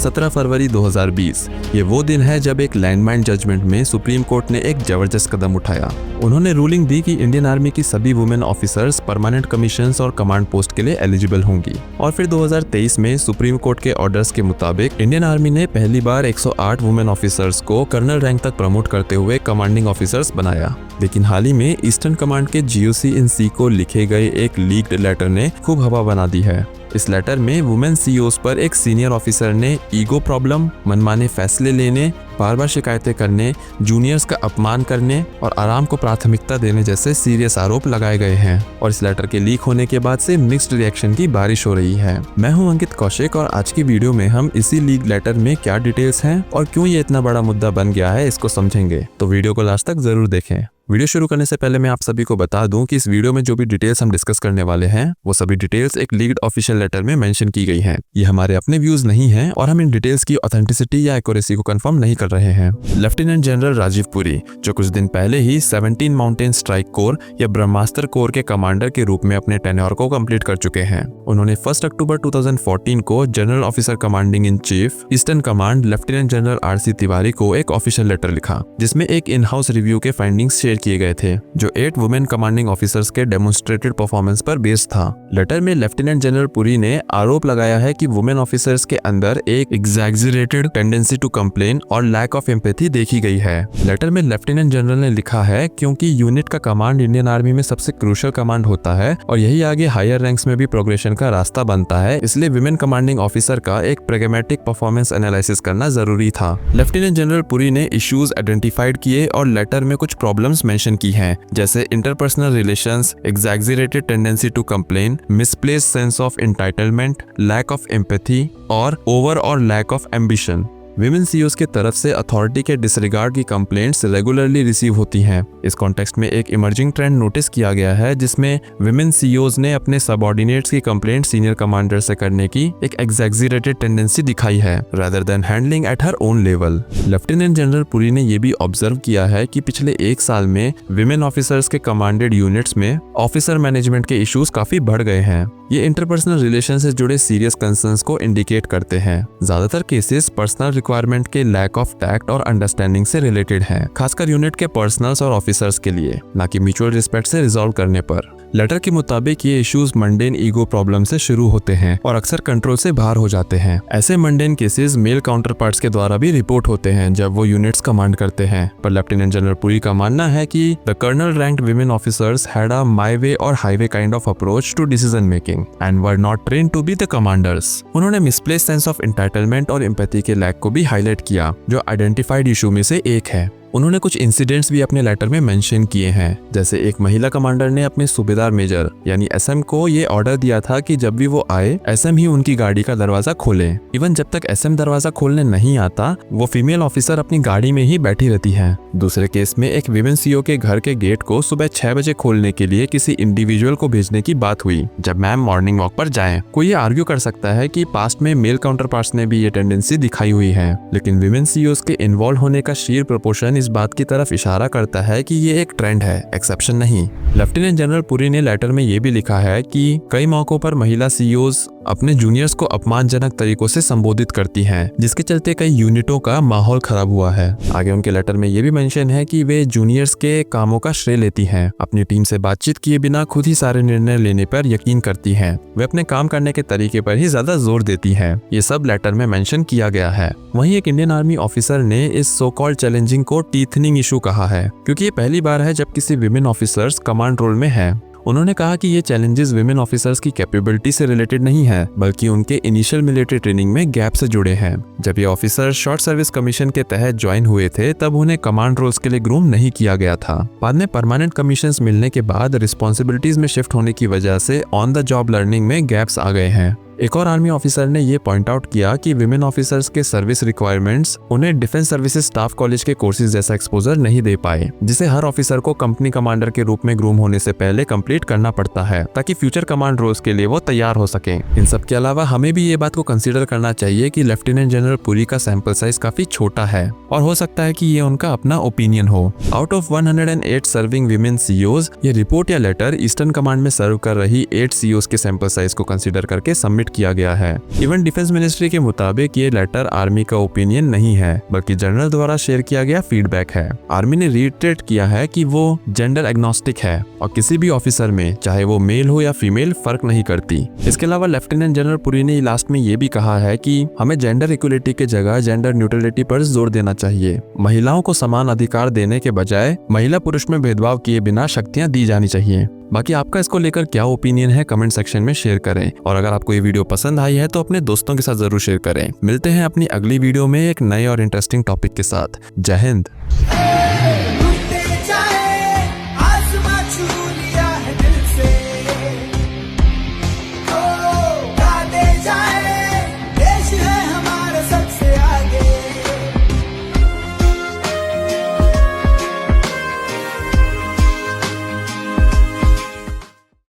17 फरवरी 2020 ये वो दिन है जब एक लैंडमाइन जजमेंट में सुप्रीम कोर्ट ने एक जबरदस्त कदम उठाया। उन्होंने रूलिंग दी कि इंडियन आर्मी की सभी वुमेन ऑफिसर्स परमानेंट कमीशंस और कमांड पोस्ट के लिए एलिजिबल होंगी। और फिर 2023 में सुप्रीम कोर्ट के ऑर्डर्स के मुताबिक इंडियन आर्मी ने पहली बार 108 वुमेन ऑफिसर्स को कर्नल रैंक तक प्रमोट करते हुए कमांडिंग ऑफिसर्स बनाया। लेकिन हाल ही में ईस्टर्न कमांड के GOC in C को लिखे गए एक लीक्ड लेटर ने खूब हवा बना दी है। इस लेटर में वुमेन CEOs पर एक सीनियर ऑफिसर ने ईगो प्रॉब्लम, मनमाने फैसले लेने, बार बार शिकायतें करने, जूनियर्स का अपमान करने और आराम को प्राथमिकता देने जैसे सीरियस आरोप लगाए गए हैं। और इस लेटर के लीक होने के बाद से मिक्स्ड रिएक्शन की बारिश हो रही है। मैं हूं अंकित कौशिक और आज की वीडियो में हम इसी लीक लेटर में क्या डिटेल्स हैं और क्यों ये इतना बड़ा मुद्दा बन गया है इसको समझेंगे। तो वीडियो को लास्ट तक जरूर देखें। वीडियो शुरू करने से पहले मैं आप सभी को बता दूं कि इस वीडियो में जो भी डिटेल्स हम डिस्कस करने वाले हैं वो सभी डिटेल्स एक लीक्ड ऑफिशियल लेटर में मेंशन की गई हैं। ये हमारे अपने व्यूज नहीं हैं और हम इन डिटेल्स की ऑथेंटिसिटी या एक्यूरेसी को कंफर्म नहीं कर रहे हैं। लेफ्टिनेंट जनरल राजीव पुरी, जो कुछ दिन पहले ही 17 माउंटेन स्ट्राइक कोर या ब्रह्मास्त्र कोर के कमांडर के रूप में अपने टेन्योर को कंप्लीट कर चुके हैं, उन्होंने 1 अक्टूबर 2014 को general officer commanding in chief eastern command lieutenant general RC Tiwari को एक ऑफिशियल लेटर लिखा, जिसमें एक इन हाउस रिव्यू के फाइंडिंग्स शेयर किए गए थे जो 8 वुमेन कमांडिंग ऑफिसर्स के डेमोन्स्ट्रेटेड परफॉर्मेंस पर बेस्ड था। लेटर में लेफ्टिनेंट जनरल पुरी ने आरोप लगाया है कि वुमेन ऑफिसर्स के अंदर एक एग्जैजरेटेड टेंडेंसी टू कंप्लेन और लैक ऑफ एम्पैथी देखी गई है। लेटर में लेफ्टिनेंट जनरल ने लिखा है क्योंकि यूनिट का कमांड इंडियन आर्मी में सबसे क्रूशियल कमांड होता है और यही आगे हायर रैंक्स में भी प्रोग्रेशन का रास्ता बनता है, इसलिए वुमेन कमांडिंग ऑफिसर का एक प्रैग्मैटिक परफॉर्मेंस एनालिसिस करना जरूरी था। लेफ्टिनेंट जनरल पुरी ने इश्यूज आइडेंटिफाइड किए और लेटर में कुछ प्रॉब्लम्स मेंशन की हैं, जैसे interpersonal relations, exaggerated tendency to complain, misplaced sense of entitlement, lack of empathy और ओवर और lack of ambition. Women CEOs के तरफ से अथॉरिटी के डिसरिगार्ड की कंप्लेंट्स रेगुलरली रिसीव होती हैं। इस कॉन्टेक्स्ट में एक इमर्जिंग ट्रेंड नोटिस किया गया है जिसमें विमेन CEOs ने अपने सबऑर्डिनेट्स की कंप्लेंट सीनियर कमांडर से करने की एक एग्जैजरेटेड टेंडेंसी दिखाई है rather than handling at her own level. Lieutenant general Puri ने यह भी ऑब्जर्व किया है कि पिछले 1 साल में विमेन ऑफिसर्स के कमांडेड यूनिट्स में ऑफिसर मैनेजमेंट के इश्यूज काफी बढ़ गए हैं। ये इंटरपर्सनल रिलेशन से जुड़े सीरियस कंसर्न्स को इंडिकेट करते हैं। ज्यादातर केसेस पर्सनल रिक्वायरमेंट के लैक ऑफ टैक्ट और अंडरस्टैंडिंग से रिलेटेड हैं, खासकर यूनिट के पर्सनल्स और ऑफिसर्स के लिए, ना कि म्यूचुअल रिस्पेक्ट से रिजॉल्व करने पर। लेटर के मुताबिक ये इश्यूज मंडेन ईगो प्रॉब्लम से शुरू होते हैं और अक्सर कंट्रोल से बाहर हो जाते हैं। ऐसे mundane cases male counterparts के द्वारा भी रिपोर्ट होते हैं जब वो यूनिट्स कमांड करते हैं, पर लेफ्टिनेंट जनरल पुरी का मानना है कि the colonel ranked women officers had a my way और highway kind of approach to decision making and were not trained to be the commanders. उन्होंने मिसप्लेस्ड सेंस ऑफ एंटाइटलमेंट और एम्पैथी के lack को भी हाईलाइट किया, जो identified issue में से एक है। उन्होंने कुछ इंसिडेंट्स भी अपने लेटर में मेंशन किए हैं, जैसे एक महिला कमांडर ने अपने सूबेदार मेजर यानी SM को ये ऑर्डर दिया था कि जब भी वो आए SM ही उनकी गाड़ी का दरवाजा खोले। इवन जब तक SM दरवाजा खोलने नहीं आता वो फीमेल ऑफिसर अपनी गाड़ी में ही बैठी रहती है। दूसरे केस में एक विमेन CEO के घर के गेट को सुबह 6 बजे खोलने के लिए किसी इंडिविजुअल को भेजने की बात हुई जब मैम मॉर्निंग वॉक पर जाएं। कोई ये आर्ग्यू कर सकता है कि पास्ट में मेल काउंटर पार्ट्स ने भी ये टेंडेंसी दिखाई हुई है, लेकिन विमेन CEOs के इन्वॉल्व होने का शीर प्रोपोर्शन इस बात की तरफ इशारा करता है कि ये एक ट्रेंड है, एक्सेप्शन नहीं। लेफ्टिनेंट जनरल पुरी ने लेटर में ये भी लिखा है कि कई मौकों पर महिला CEOs अपने जूनियर्स को अपमानजनक तरीकों से संबोधित करती हैं, जिसके चलते कई यूनिटों का माहौल खराब हुआ है। आगे उनके लेटर में ये भी मेंशन है कि वे जूनियर्स के कामों का श्रेय लेती हैं, अपनी टीम से बातचीत किए बिना खुद ही सारे निर्णय लेने पर यकीन करती हैं, वे अपने काम करने के तरीके पर ही ज्यादा जोर देती हैं। ये सब लेटर में मेंशन किया गया है। वहीं एक इंडियन आर्मी ऑफिसर ने इस सो कॉल्ड चैलेंजिंग को टीथनिंग इशू कहा है, क्योंकि ये पहली बार है जब किसी विमेन ऑफिसर्स कमांड रोल में है। उन्होंने कहा कि ये चैलेंजेस विमेन ऑफिसर्स की कैपेबिलिटी से रिलेटेड नहीं है, बल्कि उनके इनिशियल मिलिट्री ट्रेनिंग में गैप से जुड़े हैं। जब ये ऑफिसर शॉर्ट सर्विस कमीशन के तहत ज्वाइन हुए थे तब उन्हें कमांड रोल्स के लिए ग्रूम नहीं किया गया था। बाद में परमानेंट कमीशंस मिलने के बाद रिस्पॉन्सिबिलिटीज में शिफ्ट होने की वजह से ऑन द जॉब लर्निंग में गैप्स आ गए हैं। एक और आर्मी ऑफिसर ने ये पॉइंट आउट किया कि विमेन ऑफिसर्स के सर्विस रिक्वायरमेंट्स उन्हें डिफेंस सर्विसेज स्टाफ कॉलेज के कोर्सेज जैसा एक्सपोजर नहीं दे पाए, जिसे हर ऑफिसर को कंपनी कमांडर के रूप में ग्रूम होने से पहले कंप्लीट करना पड़ता है ताकि फ्यूचर कमांड रोल्स के लिए वो तैयार हो सके। इन सब के अलावा हमें भी ये बात को कंसीडर करना चाहिए कि लेफ्टिनेंट जनरल पुरी का सैंपल साइज काफी छोटा है और हो सकता है कि ये उनका अपना ओपिनियन हो। Out of 108 serving women CEOs, ये रिपोर्ट या लेटर ईस्टर्न कमांड में सर्व कर रही 8 CEOs के सैंपल साइज को कंसीडर करके सबमिट किया गया है। इवन डिफेंस मिनिस्ट्री के मुताबिक ये लेटर आर्मी का ओपिनियन नहीं है, बल्कि जनरल द्वारा शेयर किया गया फीडबैक है। आर्मी ने रीइटरेट किया है कि वो जेंडर एग्नोस्टिक है और किसी भी ऑफिसर में, चाहे वो मेल हो या फीमेल, फर्क नहीं करती। इसके अलावा लेफ्टिनेंट जनरल पुरी ने लास्ट में ये भी कहा है कि हमें जेंडर इक्वलिटी के जगह जेंडर न्यूट्रलिटी पर जोर देना चाहिए। महिलाओं को समान अधिकार देने के बजाय महिला पुरुष में भेदभाव किए बिना शक्तियां दी जानी चाहिए। बाकी आपका इसको लेकर क्या ओपिनियन है, कमेंट सेक्शन में शेयर करें। और अगर आपको ये वीडियो पसंद आई है तो अपने दोस्तों के साथ जरूर शेयर करें। मिलते हैं अपनी अगली वीडियो में एक नए और इंटरेस्टिंग टॉपिक के साथ। जय हिंद।